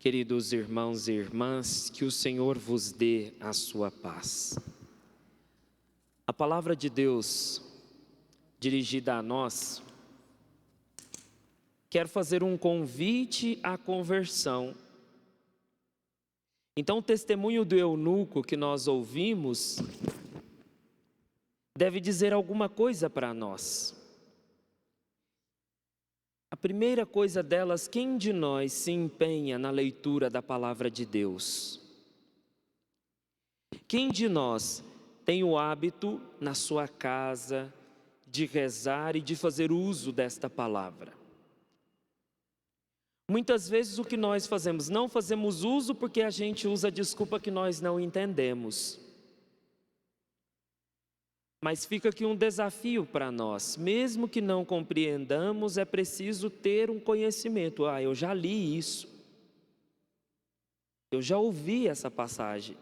Queridos irmãos e irmãs, que o Senhor vos dê a sua paz. A palavra de Deus, dirigida a nós, quer fazer um convite à conversão. Então, o testemunho do eunuco que nós ouvimos deve dizer alguma coisa para nós. A primeira coisa delas, quem de nós se empenha na leitura da palavra de Deus? Quem de nós tem o hábito na sua casa de rezar e de fazer uso desta palavra? Muitas vezes o que nós fazemos, não fazemos uso porque a gente usa a desculpa que nós não entendemos. Mas fica aqui um desafio para nós, mesmo que não compreendamos, é preciso ter um conhecimento. Eu já li isso, eu já ouvi essa passagem.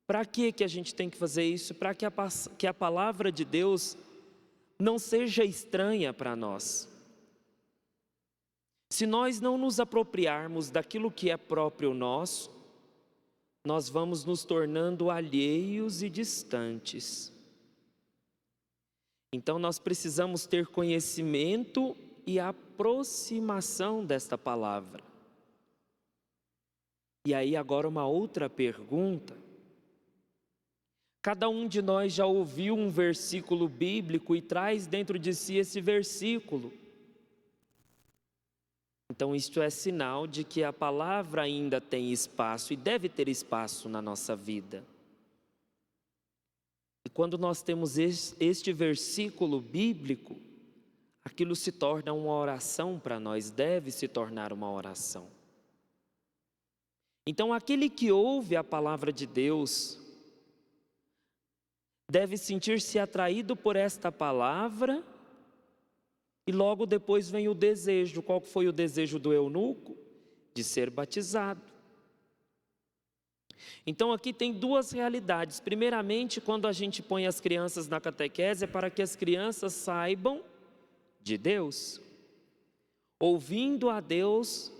Para que a gente tem que fazer isso? Para que a palavra de Deus não seja estranha para nós. Se nós não nos apropriarmos daquilo que é próprio nosso, nós vamos nos tornando alheios e distantes. Então nós precisamos ter conhecimento e aproximação desta palavra. E aí agora uma outra pergunta. Cada um de nós já ouviu um versículo bíblico e traz dentro de si esse versículo. Então isto é sinal de que a palavra ainda tem espaço e deve ter espaço na nossa vida. E quando nós temos este versículo bíblico, aquilo se torna uma oração para nós, deve se tornar uma oração. Então aquele que ouve a palavra de Deus deve sentir-se atraído por esta palavra e logo depois vem o desejo. Qual foi o desejo do eunuco? De ser batizado. Então aqui tem duas realidades. Primeiramente, quando a gente põe as crianças na catequese, é para que as crianças saibam de Deus. Ouvindo a Deus,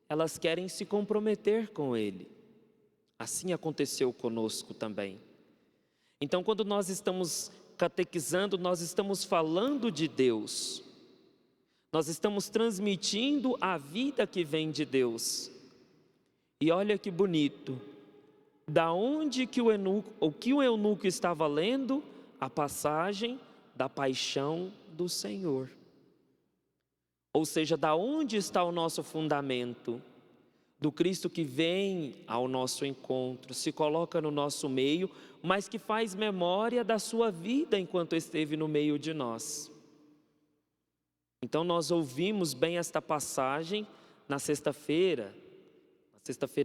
elas querem se comprometer com Ele. Assim aconteceu conosco também. Então quando nós estamos catequizando, nós estamos falando de Deus. Nós estamos transmitindo a vida que vem de Deus. E olha que bonito. Da onde que o eunuco estava lendo? A passagem da paixão do Senhor. Ou seja, da onde está o nosso fundamento? Do Cristo que vem ao nosso encontro, se coloca no nosso meio, mas que faz memória da sua vida enquanto esteve no meio de nós. Então nós ouvimos bem esta passagem na sexta-feira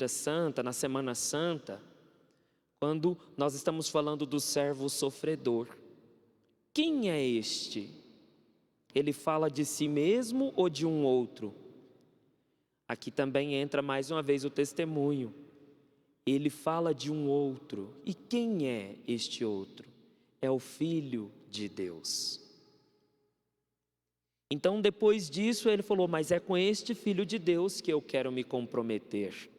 santa, na Semana Santa, quando nós estamos falando do servo sofredor. Quem é este? Ele fala de si mesmo ou de um outro? Aqui também entra mais uma vez o testemunho. Ele fala de um outro. E quem é este outro? É o Filho de Deus. Então depois disso ele falou, mas é com este Filho de Deus que eu quero me comprometer.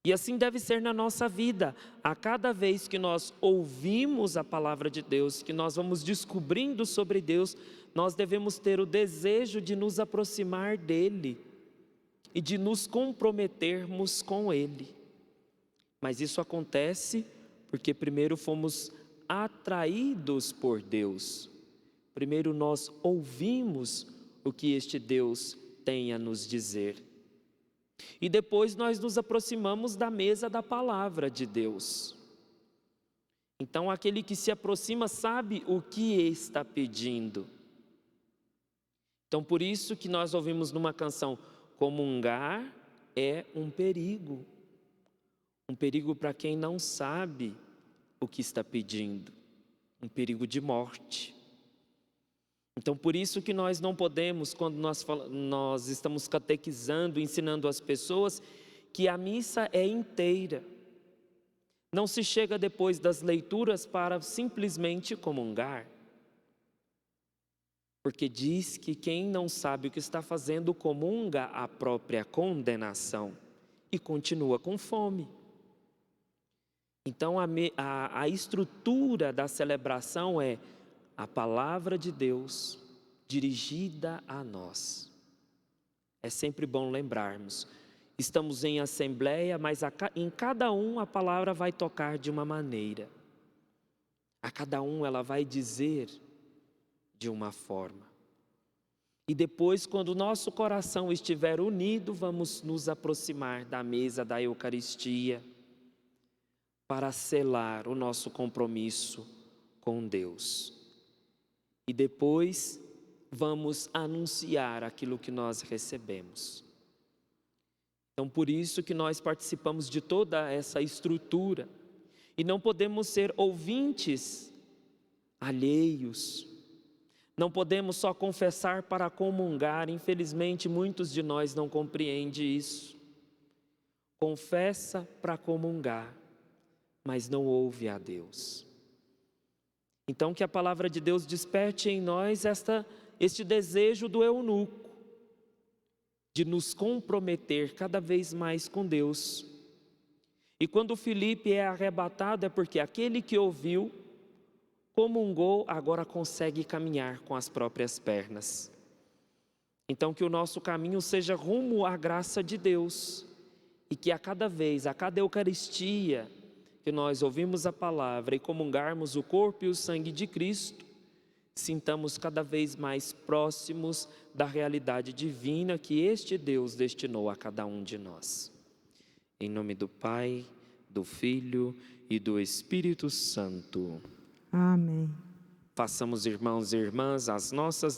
E assim deve ser na nossa vida. A cada vez que nós ouvimos a palavra de Deus, que nós vamos descobrindo sobre Deus, nós devemos ter o desejo de nos aproximar dEle e de nos comprometermos com Ele. Mas isso acontece porque primeiro fomos atraídos por Deus. Primeiro nós ouvimos o que este Deus tem a nos dizer. E depois nós nos aproximamos da mesa da palavra de Deus. Então aquele que se aproxima sabe o que está pedindo. Então por isso que nós ouvimos numa canção, comungar é um perigo. Um perigo para quem não sabe o que está pedindo. Um perigo de morte. Então por isso que nós não podemos, quando nós estamos catequizando, ensinando as pessoas, que a missa é inteira. Não se chega depois das leituras para simplesmente comungar. porque diz que quem não sabe o que está fazendo comunga a própria condenação e continua com fome. Então a estrutura da celebração é a palavra de Deus dirigida a nós. É sempre bom lembrarmos, estamos em assembleia, mas em cada um a palavra vai tocar de uma maneira. A cada um ela vai dizer de uma forma. E depois, quando o nosso coração estiver unido, vamos nos aproximar da mesa da Eucaristia para selar o nosso compromisso com Deus. E depois vamos anunciar aquilo que nós recebemos. Então, por isso que nós participamos de toda essa estrutura e não podemos ser ouvintes alheios. Não podemos só confessar para comungar, infelizmente muitos de nós não compreendem isso. Confessa para comungar, mas não ouve a Deus. Então que a palavra de Deus desperte em nós este desejo do eunuco, de nos comprometer cada vez mais com Deus. E quando Filipe é arrebatado é porque aquele que ouviu, comungou, agora consegue caminhar com as próprias pernas. Então que o nosso caminho seja rumo à graça de Deus e que a cada vez, a cada Eucaristia que nós ouvimos a palavra e comungarmos o corpo e o sangue de Cristo, sintamos cada vez mais próximos da realidade divina que este Deus destinou a cada um de nós. Em nome do Pai, do Filho e do Espírito Santo. Amém. Façamos, irmãos e irmãs, as nossas